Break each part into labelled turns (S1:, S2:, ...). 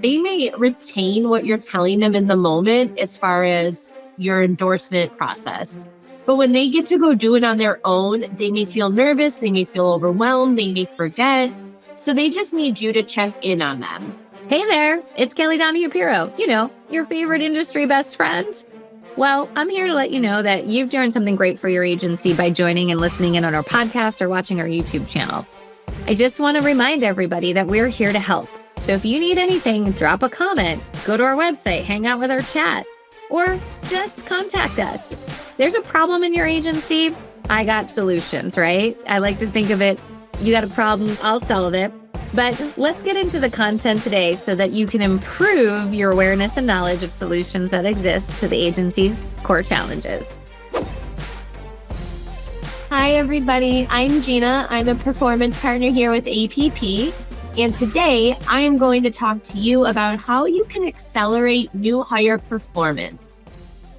S1: They may retain what you're telling them in the moment as far as your endorsement process. But when they get to go do it on their own, they may feel nervous, they may feel overwhelmed, they may forget. So they just need you to check in on them.
S2: Hey there, it's Kelly Donahue Piro, your favorite industry best friend. Well, I'm here to let you know that you've done something great for your agency by joining and listening in on our podcast or watching our YouTube channel. I just want to remind everybody that we're here to help. So if you need anything, drop a comment, go to our website, hang out with our chat, or just contact us. There's a problem in your agency, I got solutions, right? I like to think of it, you got a problem, I'll solve it. But let's get into the content today so that you can improve your awareness and knowledge of solutions that exist to the agency's core challenges.
S1: Hi, everybody. I'm Gina. I'm a performance partner here with APP. And today I am going to talk to you about how you can accelerate new hire performance.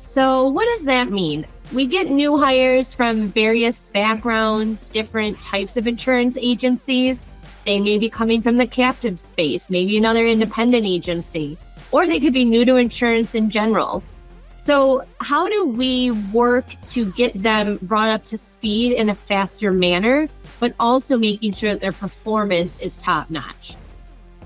S1: So what does that mean? We get new hires from various backgrounds, different types of insurance agencies. They may be coming from the captive space, maybe another independent agency, or they could be new to insurance in general. So how do we work to get them brought up to speed in a faster manner, but also making sure that their performance is top notch?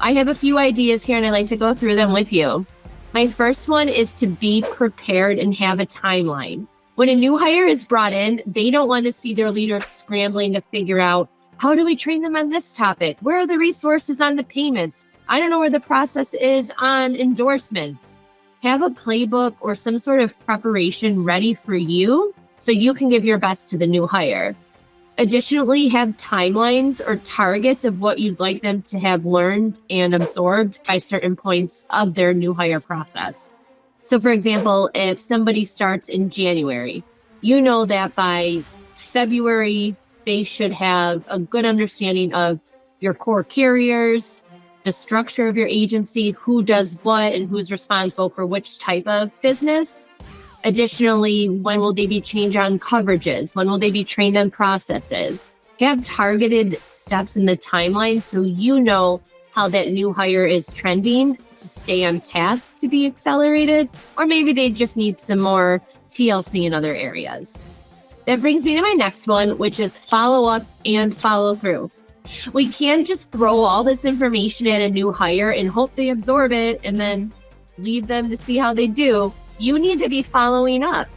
S1: I have a few ideas here and I'd like to go through them with you. My first one is to be prepared and have a timeline. When a new hire is brought in, they don't want to see their leaders scrambling to figure out, how do we train them on this topic? Where are the resources on the payments? I don't know where the process is on endorsements. Have a playbook or some sort of preparation ready for you so you can give your best to the new hire. Additionally, have timelines or targets of what you'd like them to have learned and absorbed by certain points of their new hire process. So for example, if somebody starts in January, you know that by February, they should have a good understanding of your core carriers, the structure of your agency, who does what and who's responsible for which type of business. Additionally, when will they be trained on coverages? When will they be trained on processes? Have targeted steps in the timeline so you know how that new hire is trending to stay on task to be accelerated, or maybe they just need some more TLC in other areas. That brings me to my next one, which is follow up and follow through. We can't just throw all this information at a new hire and hope they absorb it and then leave them to see how they do. You need to be following up.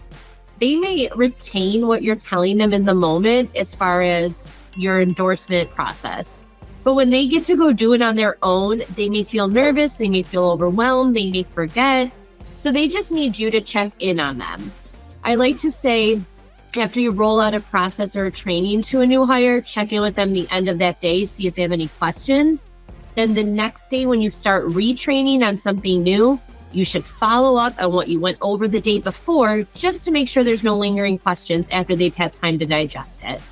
S1: They may retain what you're telling them in the moment as far as your endorsement process. But when they get to go do it on their own, they may feel nervous, they may feel overwhelmed, they may forget. So they just need you to check in on them. I like to say, after you roll out a process or a training to a new hire, check in with them the end of that day, see if they have any questions. Then the next day when you start retraining on something new, you should follow up on what you went over the day before, just to make sure there's no lingering questions after they've had time to digest it.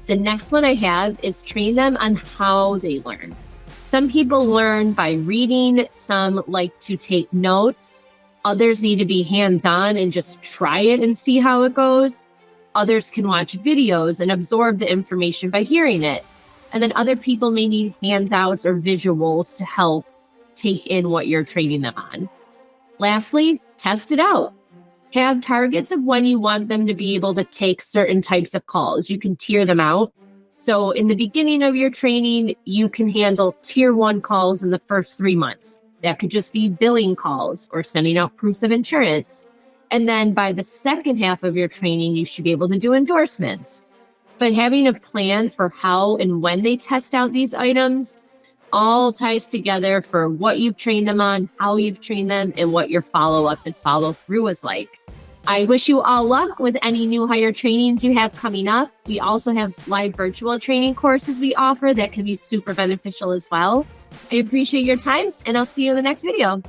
S1: The next one I have is train them on how they learn. Some people learn by reading, some like to take notes. Others need to be hands-on and just try it and see how it goes. Others can watch videos and absorb the information by hearing it. And then other people may need handouts or visuals to help take in what you're training them on. Lastly, test it out. Have targets of when you want them to be able to take certain types of calls. You can tier them out. So in the beginning of your training, you can handle tier 1 calls in the first 3 months. That could just be billing calls or sending out proofs of insurance. And then by the second half of your training, you should be able to do endorsements. But having a plan for how and when they test out these items all ties together for what you've trained them on, how you've trained them, and what your follow-up and follow-through is like. I wish you all luck with any new hire trainings you have coming up. We also have live virtual training courses we offer that can be super beneficial as well. I appreciate your time, and I'll see you in the next video.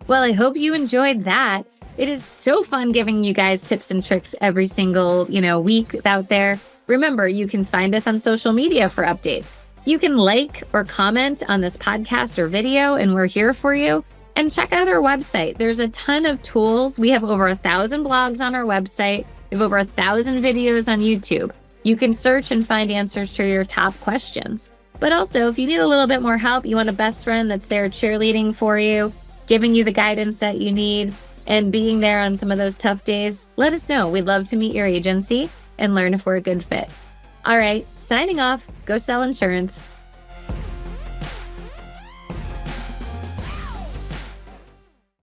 S2: Well, I hope you enjoyed that. It is so fun giving you guys tips and tricks every single, week out there. Remember, you can find us on social media for updates. You can like or comment on this podcast or video, and we're here for you. And check out our website. There's a ton of tools. We have over 1,000 blogs on our website. We have over 1,000 videos on YouTube. You can search and find answers to your top questions. But also, if you need a little bit more help, you want a best friend that's there cheerleading for you, giving you the guidance that you need, and being there on some of those tough days, let us know. We'd love to meet your agency and learn if we're a good fit. All right, signing off. Go sell insurance.